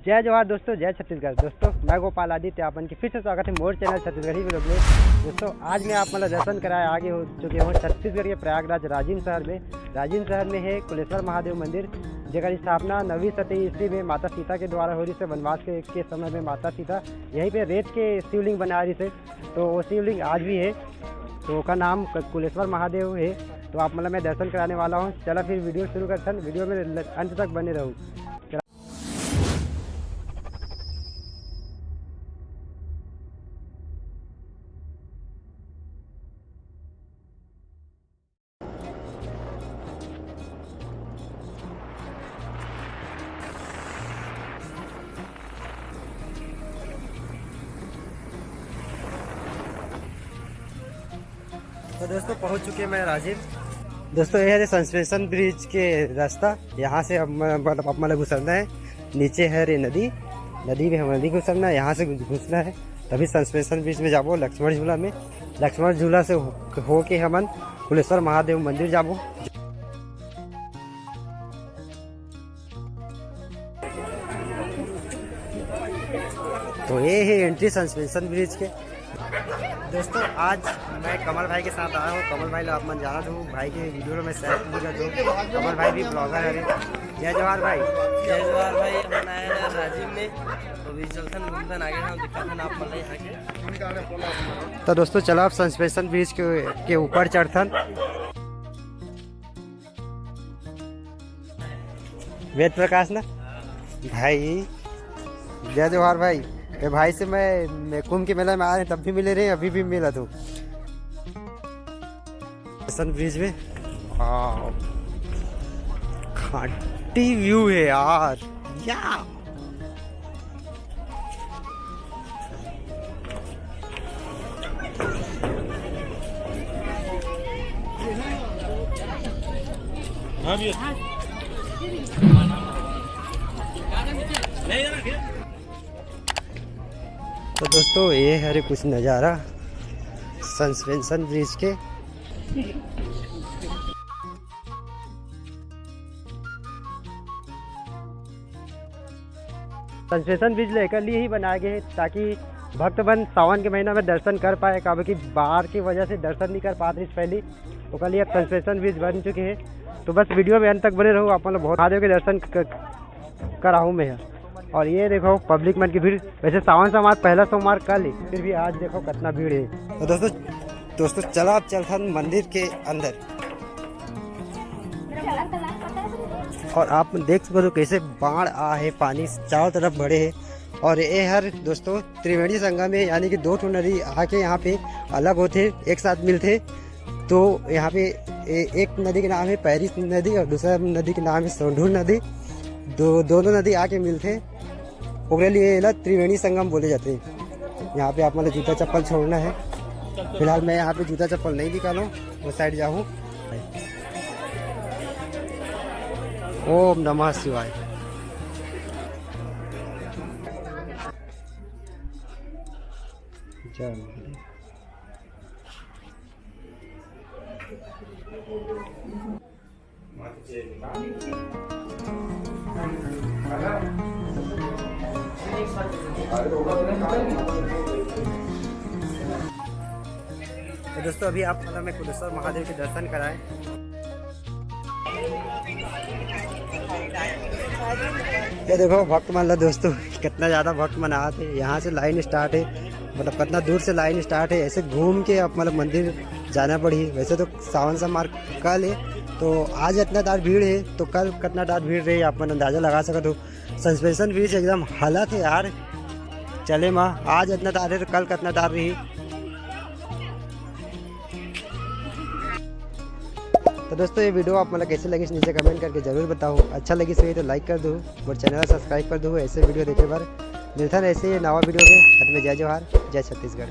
जय जवाहर दोस्तों, जय छत्तीसगढ़ दोस्तों। मैं गोपाल आदित्य आपन की फिर से स्वागत है मोर चैनल छत्तीसगढ़ी व्लॉग में। दोस्तों आज मैं आप मतलब दर्शन कराए आगे हो चुके हूँ छत्तीसगढ़ के प्रयागराज राजिम शहर में। राजिम शहर में है कुलेश्वर महादेव मंदिर, जगह स्थापना 9वीं शती ईस्वी में माता सीता के द्वारा हो रही से। वनवास के समय में माता सीता यहीं पे रेत के शिवलिंग बना रही से, तो वो शिवलिंग आज भी है, तो उसका नाम कुलेश्वर महादेव है। तो आप मतलब मैं दर्शन कराने वाला हूँ। चला फिर वीडियो शुरू करते हैं, वीडियो में अंत तक बने रहूँ। तो दोस्तों पहुंच चुके मैं राजिम। दोस्तों यह है सस्पेंशन ब्रिज के रास्ता, यहाँ से मतलब अब मतलब घुसरना है। नीचे है रे नदी में हमें नहीं घुसरना है, यहाँ से घुसना है तभी सस्पेंशन ब्रिज में जाबो। लक्ष्मण झूला में, लक्ष्मण झूला से हो के हमन कुलेश्वर महादेव मंदिर जाबो। तो ये है एंट्री सस्पेंशन ब्रिज के। दोस्तों आज मैं कमल भाई के साथ आया हूँ। कमल भाई आप मन जाना हूँ, भाई के वीडियो में शेयर कर दो। कमल भाई भी ब्लॉगर है। जय जवाहर भाई। जय जवाहर भाई। हम आए हैं राजिम में, तो भी चलथन घूमथन आगे हम दिखाथन आप मन यहाँ के। तो दोस्तों चलो आप सस्पेंशन ब्रिज के ऊपर चढ़थन। वेद प्रकाश ना भाई। जय जवाहर भाई। ये भाई से मैं कुंभ के मेला में आ रहे तब भी मिले रहे, अभी भी मिला तो ब्रिज में। घाटी व्यू है यार, या तो दोस्तों ये है कुछ नज़ारा सस्पेंशन ब्रिज के। सस्पेंशन ब्रिज लेकर लिए ही बनाए गए हैं ताकि भक्तबंद सावन के महीना में दर्शन कर पाए। काबे की बाढ़ की वजह से दर्शन नहीं कर पाते पहले, तो कल लिए सस्पेंशन ब्रिज बन चुके हैं। तो बस वीडियो में अंत तक बने रहो, आप लोग बहुत महादेव के दर्शन कराऊँ मैं। और ये देखो पब्लिक मन की भीड़। वैसे सावन सोमवार पहला सोमवार कल ही, फिर भी आज देखो कितना भीड़ है। तो दोस्तों चलो आप चलते हैं मंदिर के अंदर। और आप देख सको तो कैसे बाढ़ आ है, पानी चारों तरफ बढ़े है। और ये हर दोस्तों त्रिवेणी संगम में, यानी कि दो ठो नदी आके यहाँ पे अलग होते एक साथ मिलते। तो यहाँ पे एक नदी के नाम है पैरिस नदी और दूसरा नदी के नाम है सोंढूर नदी। दोनों नदी आके मिलते, उसके लिए त्रिवेणी संगम बोले जाते हैं। यहाँ पे आप मतलब जूता चप्पल छोड़ना है। फिलहाल मैं यहाँ पे जूता चप्पल नहीं निकालूँ, वो साइड जाऊँ। ओम नमः शिवाय। तो दोस्तों अभी आप मतलब मैं कुलेश्वर महादेव के दर्शन कराए। ये देखो भक्त मान लो दोस्तों, कितना ज़्यादा भक्त मन आते। यहाँ से लाइन स्टार्ट है, मतलब कितना दूर से लाइन स्टार्ट है। ऐसे घूम के आप मतलब मंदिर जाना पड़ी। वैसे तो सावन सोमवार कल है, तो आज इतना दार भीड़ है, तो कल कितना दार भीड़ रही आप मन अंदाज़ा लगा सकते हो। सस्पेंशन ब्रिज एकदम हालत है यार, चले माँ आज इतना दार है तो कल कितना दार रही। तो दोस्तों ये वीडियो आप मतलब कैसे लगी नीचे कमेंट करके जरूर बताओ। अच्छा लगी सही तो लाइक कर दो और चैनल सब्सक्राइब कर दो। ऐसे वीडियो देखे बार मिलता है ऐसे नवा वीडियो में। जय जवाहर, जय छत्तीसगढ़।